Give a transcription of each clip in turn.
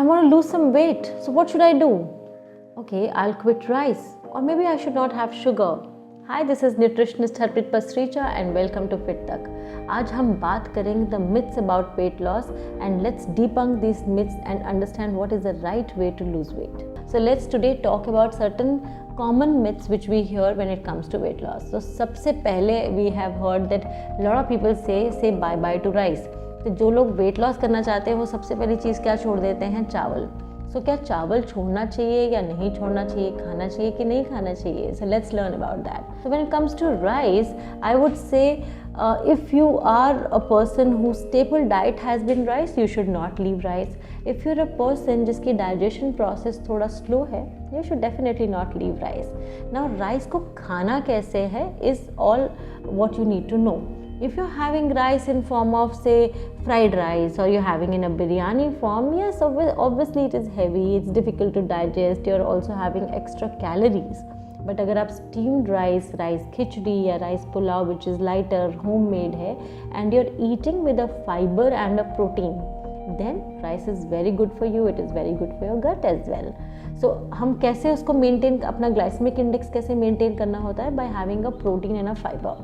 want to lose some weight. So what should I do? Okay, I'll quit rice, or maybe I should not have sugar. Hi, this is nutritionist Harpreet Pasricha and welcome to Fit Tak. आज हम बात करेंगे the myths about weight loss and let's debunk these myths and understand what is the right way to lose weight. So let's today talk about certain common myths which we hear when it comes to weight loss. So सबसे पहले we have heard that a lot of people say bye bye to rice. तो जो लोग weight loss करना चाहते हैं वो सबसे पहली चीज़ क्या छोड़ देते हैं? चावल. सो क्या चावल छोड़ना चाहिए या नहीं छोड़ना चाहिए, खाना चाहिए कि नहीं खाना चाहिए? So let's learn about that. So when it comes to rice, I would say if you are a person whose staple diet has been rice, you should not leave rice. If you're a person जिसकी digestion process थोड़ा slow है, you should definitely not leave rice. Now rice को खाना कैसे है is all what you need to know. If you're having rice in form of say fried rice or you're having in a biryani form, yes, obviously it is heavy, it's difficult to digest, you're also having extra calories. But अगर आप steamed rice खिचड़ी या rice pulao which is lighter, homemade है and you're eating with a fiber and a protein, then rice is very good for you, it is very good for your gut as well. So हम कैसे उसको maintain, अपना glycemic index कैसे maintain करना होता है? By having a protein and a fiber.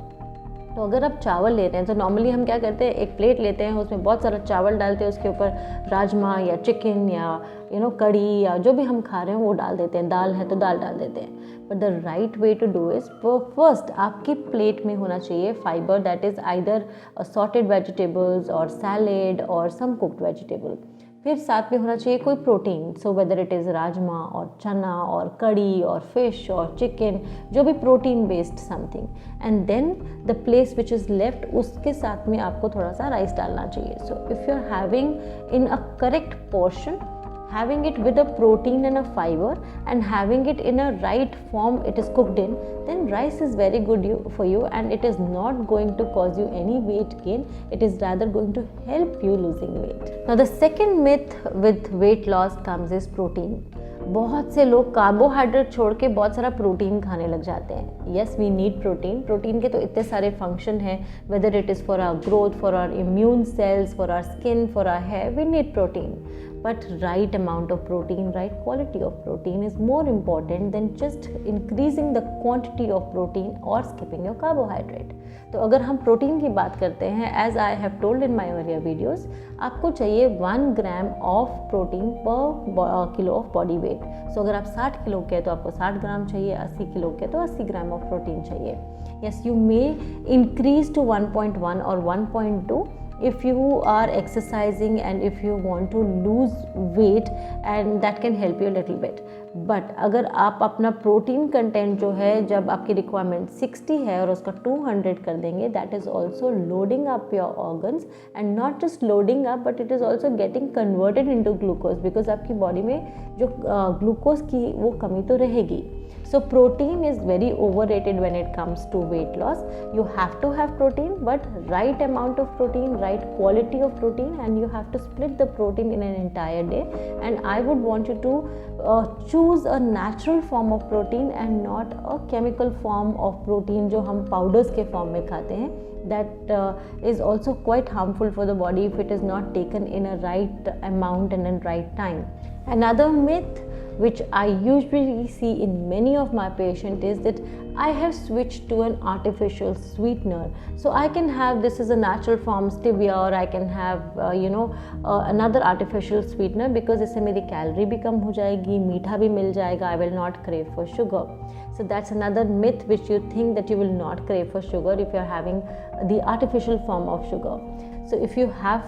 तो अगर आप चावल ले रहे हैं तो नॉर्मली हम क्या करते हैं, एक प्लेट लेते हैं, उसमें बहुत सारा चावल डालते हैं, उसके ऊपर राजमा या चिकन या कड़ी या जो भी हम खा रहे हैं वो डाल देते हैं, दाल है तो दाल डाल देते हैं. But the right way to do is, first आपकी प्लेट में होना चाहिए fibre, that is either sauteed vegetables और सैलेड और सम कुक्ड वेजिटेबल. फिर साथ में होना चाहिए कोई protein, so whether it is rajma और चना और कड़ी और फिश और चिकन, जो भी protein based something. And then the place which is left, उसके साथ में आपको थोड़ा सा राइस डालना चाहिए. So if you are having in a correct portion, having it with a protein and a fiber and having it in a right form it is cooked in, then rice is very good for you and it is not going to cause you any weight gain, it is rather going to help you losing weight. Now the second myth with weight loss comes is protein. बहुत से लोग carbohydrate छोड़ के बहुत सारा protein खाने लग जाते हैं. Yes, we need protein. Protein के तो इतने सारे फंक्शन हैं, whether it is for our growth, for our immune cells, for our skin, for our hair, we need protein. But right amount of protein, right quality of protein is more important than just increasing the quantity of protein or skipping your carbohydrate. तो अगर हम protein की बात करते हैं, as I have told in my earlier videos, आपको चाहिए 1 gram of protein पर किलो ऑफ बॉडी वेट. सो अगर आप 60 किलो के हैं तो आपको 60 ग्राम चाहिए, 80 किलो के तो 80 ग्राम ऑफ प्रोटीन चाहिए. Yes, you may increase to 1.1 or 1.2 if you are exercising and if you want to lose weight, and that can help you a little bit. But अगर आप अपना प्रोटीन कंटेंट जो है, जब आपकी requirement 60 है और उसका 200 कर देंगे, that is also loading up your organs and not just loading up but it is also getting converted into glucose, because आपकी बॉडी में जो ग्लूकोज की वो कमी तो रहेगी. So protein is very overrated when it comes to weight loss. You have to have protein, but right amount of protein, right quality of protein, and you have to split the protein in an entire day. And I would want you to choose a natural form of protein and not a chemical form of protein जो हम powders के form में खाते हैं. That is also quite harmful for the body if it is not taken in a right amount and in right time. Another myth which I usually see in many of my patients is that I have switched to an artificial sweetener. So I can have, this is a natural form stevia, or I can have another artificial sweetener because इससे मेरी calorie भी कम हो जाएगी, मीठा भी मिल जाएगा, I will not crave for sugar. So that's another myth which you think that you will not crave for sugar if you're having the artificial form of sugar. So if you have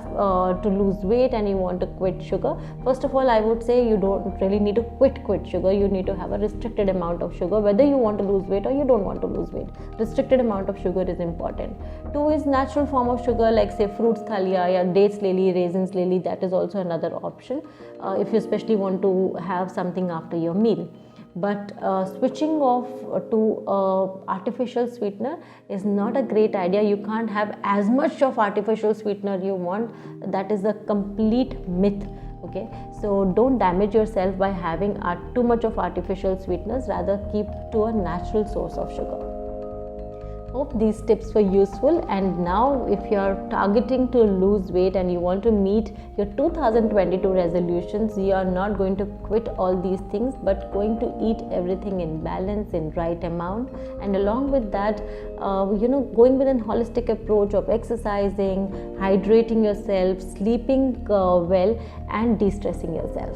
to lose weight and you want to quit sugar, first of all I would say you don't really need to quit sugar. You need to have a restricted amount of sugar, whether you want to lose weight or you don't want to lose weight. Restricted amount of sugar is important. 2 is natural form of sugar, like say fruits खा लिया या dates ले ली, raisins ले ली, that is also another option if you especially want to have something after your meal. But switching off to artificial sweetener is not a great idea. You can't have as much of artificial sweetener you want. That is a complete myth. Okay, so don't damage yourself by having too much of artificial sweeteners. Rather keep to a natural source of sugar. Hope these tips were useful, and now if you're targeting to lose weight and you want to meet your 2022 resolutions, you are not going to quit all these things but going to eat everything in balance, in right amount, and along with that going with a holistic approach of exercising, hydrating yourself, sleeping well, and de-stressing yourself.